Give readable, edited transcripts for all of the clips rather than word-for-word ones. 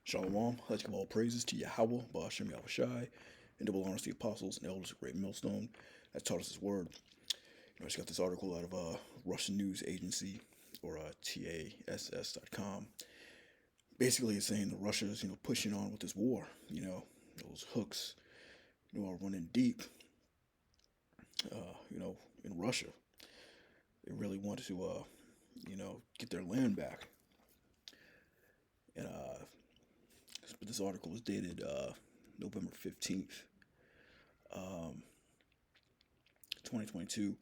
Shalom, let's give all praises to Yahweh, Ba'ashem Yahushai, and double honors to the apostles and elders of Great Millstone that taught us his word. I just got this article out of Russian news agency, or TASS.com. Basically, it's saying that Russia is, pushing on with this war. Those hooks, are running deep, in Russia. They really want to, get their land back. And but this article was dated November 15th, um, 2022.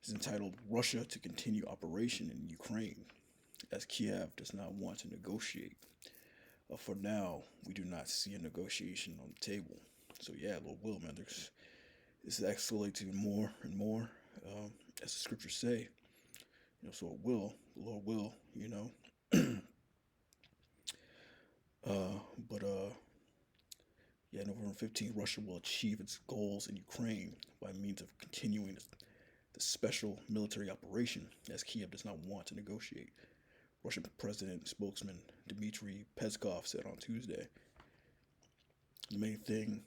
It's entitled Russia to Continue Operation in Ukraine as Kiev does not want to negotiate. For now, we do not see a negotiation on the table. So yeah, Lord will, man, this escalates even more and more, as the scriptures say. So it will, the Lord will, but yeah, November 15th, Russia will achieve its goals in Ukraine by means of continuing the special military operation, as Kiev does not want to negotiate. Russian President spokesman Dmitry Peskov said on Tuesday. The main thing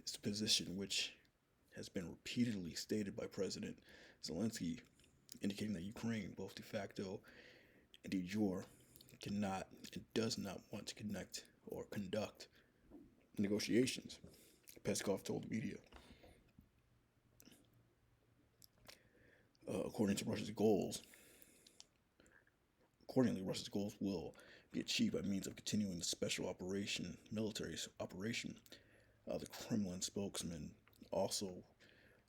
is the position which has been repeatedly stated by President Zelensky, indicating that Ukraine, both de facto and de jure, cannot and does not want to conduct negotiations, Peskov told the media. Accordingly, Russia's goals will be achieved by means of continuing the special military operation. The Kremlin spokesman also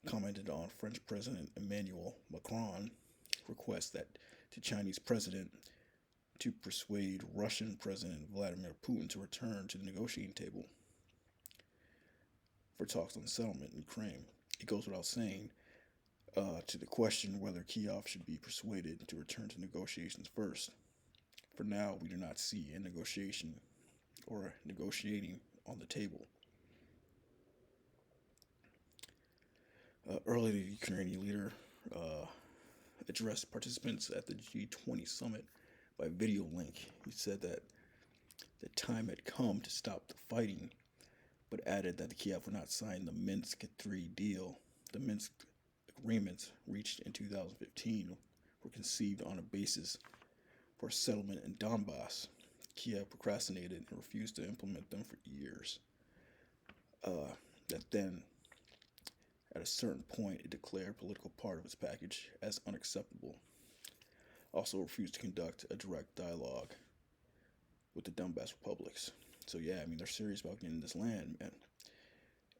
commented on French President Emmanuel Macron's request to Chinese President to persuade Russian President Vladimir Putin to return to the negotiating table for talks on settlement in Ukraine. It goes without saying, to the question whether Kiev should be persuaded to return to negotiations first. For now, we do not see a negotiation or negotiating on the table. Earlier, the Ukrainian leader addressed participants at the G20 summit by video link. He said that the time had come to stop the fighting, but added that the Kiev would not sign the Minsk III deal. The Minsk agreements reached in 2015 were conceived on a basis for settlement in Donbass. Kiev procrastinated and refused to implement them for years. That then, at a certain point, it declared a political part of its package as unacceptable. Also refused to conduct a direct dialogue with the Donbass republics. So yeah, they're serious about getting this land, man.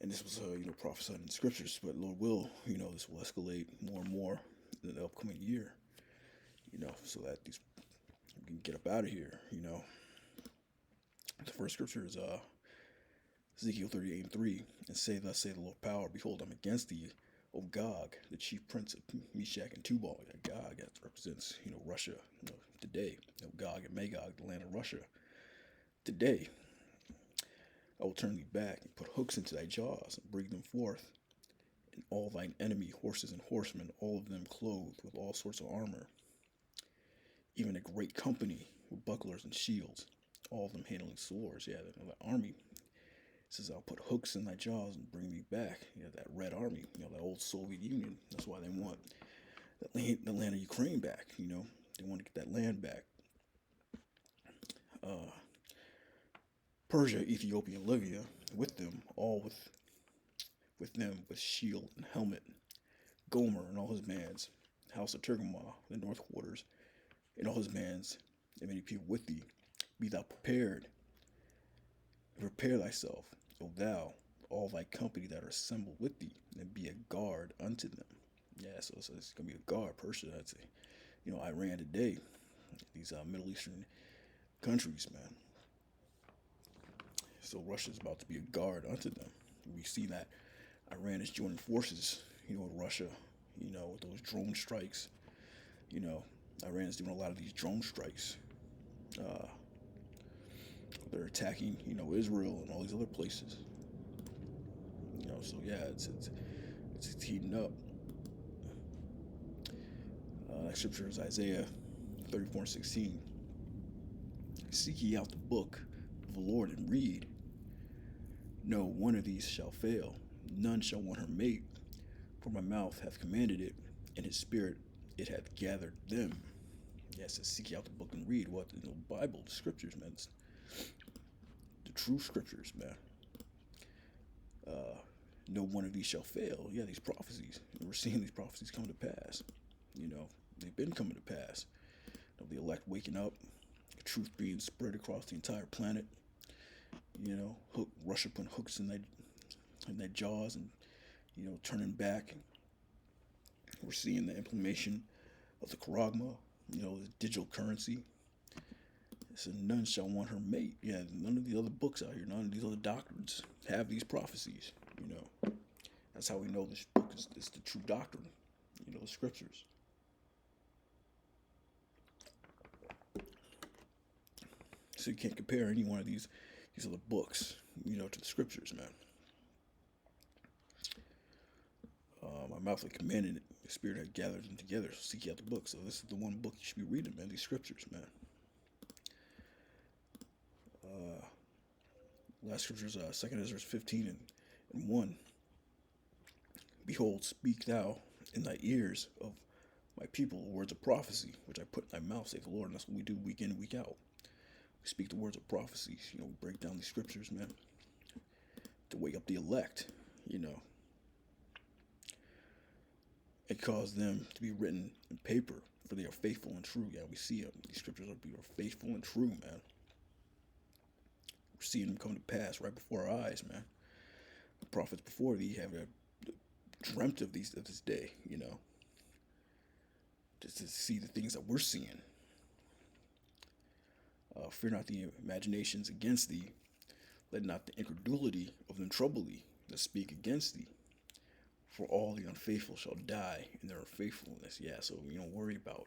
And this was, prophesied in the scriptures. But Lord will, this will escalate more and more in the upcoming year. So that we can get up out of here. The first scripture is Ezekiel 38:3, and say, thus say the Lord power, behold, I'm against thee, O Gog, the chief prince of Meshach and Tubal. Gog, that represents, Russia, today. Gog and Magog, the land of Russia. Today, I will turn thee back and put hooks into thy jaws and bring them forth, and all thine enemy, horses and horsemen, all of them clothed with all sorts of armor, even a great company with bucklers and shields, all of them handling swords. Yeah, the army. It says, I'll put hooks in thy jaws and bring thee back. That Red Army, that old Soviet Union. That's why they want the land of Ukraine back. They want to get that land back. Persia, Ethiopia, and Libya, with them, all with them with shield and helmet. Gomer and all his bands, House of Tergama, the north quarters, and all his bands, and many people with thee. Be thou prepared, and prepare thyself, O thou, all thy company that are assembled with thee, and be a guard unto them. Yeah, so it's going to be a guard. Persia, that's Iran today, these Middle Eastern countries, man. So Russia's about to be a guard unto them. We see that Iran is joining forces, with Russia, with those drone strikes. Iran is doing a lot of these drone strikes. They're attacking, Israel and all these other places. So yeah, it's heating up. That scripture is Isaiah 34:16. Seek ye out the book of the Lord and read. No one of these shall fail, none shall want her mate, for my mouth hath commanded it, and his spirit it hath gathered them. Yes, seek out the book and read what the Bible, the scriptures, man. It's the true scriptures, man. No one of these shall fail. Yeah, these prophecies. And we're seeing these prophecies come to pass. They've been coming to pass. The elect waking up, the truth being spread across the entire planet. Russia putting hooks in their jaws and turning back. We're seeing the implementation of the charagma, the digital currency. So none shall want her mate. Yeah, none of the other books out here, none of these other doctrines have these prophecies. That's how we know this book is the true doctrine. The scriptures. So you can't compare any one of these other books, to the scriptures, man. My mouth had commanded it. The Spirit had gathered them together. So seek out the book. So this is the one book you should be reading, man. These scriptures, man. Last scriptures, 2 Ezra 15 and 1. Behold, speak thou in thy ears of my people words of prophecy, which I put in thy mouth, saith the Lord. And that's what we do week in and week out. We speak the words of prophecies. We break down these scriptures, man, to wake up the elect, and cause them to be written in paper, for they are faithful and true. Yeah, we see them. These scriptures are faithful and true, man. We're seeing them come to pass right before our eyes, man. The prophets before thee have dreamt of this day, just to see the things that we're seeing. Fear not the imaginations against thee. Let not the incredulity of them trouble thee that speak against thee. For all the unfaithful shall die in their unfaithfulness. Yeah, so we don't worry about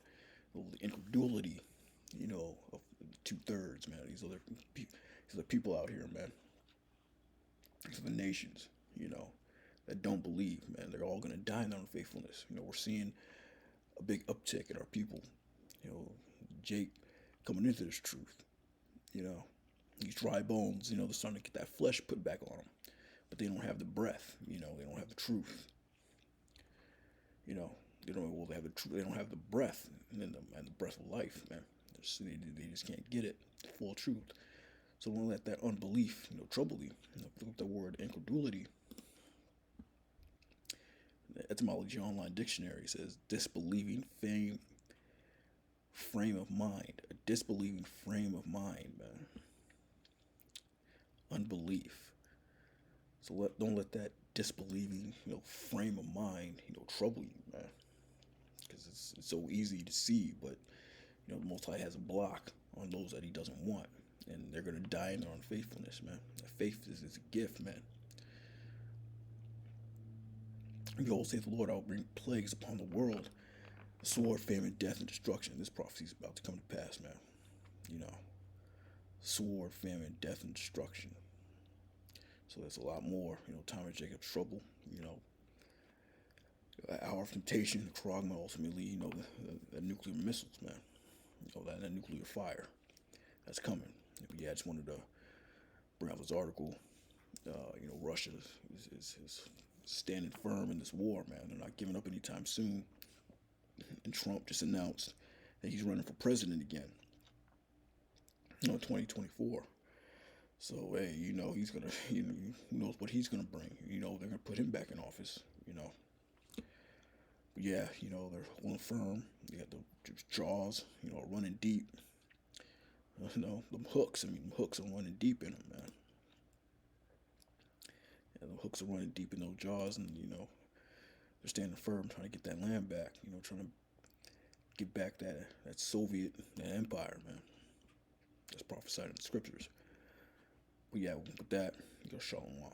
the incredulity, of 2/3, man. These other people out here, man. These other nations, that don't believe, man. They're all going to die in their unfaithfulness. We're seeing a big uptick in our people. Jake coming into this truth. These dry bones, they're starting to get that flesh put back on them. But they don't have the breath, they don't have the truth. They don't have the breath and the breath of life, man. They just can't get it, the full truth. So don't let that unbelief, trouble you. Look up the word incredulity. The Etymology Online Dictionary says disbelieving frame of mind. A disbelieving frame of mind, man. Unbelief. So don't let that disbelieving, frame of mind, trouble you, man. Because it's so easy to see, but the Most High has a block on those that He doesn't want, and they're gonna die in their unfaithfulness, man. Faith is a gift, man. Behold, saith the Lord, I will bring plagues upon the world, sword, famine, death, and destruction. This prophecy is about to come to pass, man. Sword, famine, death, and destruction. So there's a lot more, time of Jacob's trouble, hour of temptation, the charagma, ultimately, the nuclear missiles, man. That nuclear fire that's coming. But yeah, I just wanted to bring out this article. Russia is standing firm in this war, man. They're not giving up anytime soon. And Trump just announced that he's running for president again. 2024. So hey, he's gonna, who knows what he's gonna bring? They're gonna put him back in office. But yeah, they're holding firm. They got the jaws, running deep. Them hooks. Them hooks are running deep in them, man. Yeah, the hooks are running deep in those jaws, and they're standing firm, trying to get that land back. Trying to get back that Soviet empire, man. That's prophesied in the scriptures. But yeah, with that, go shalom.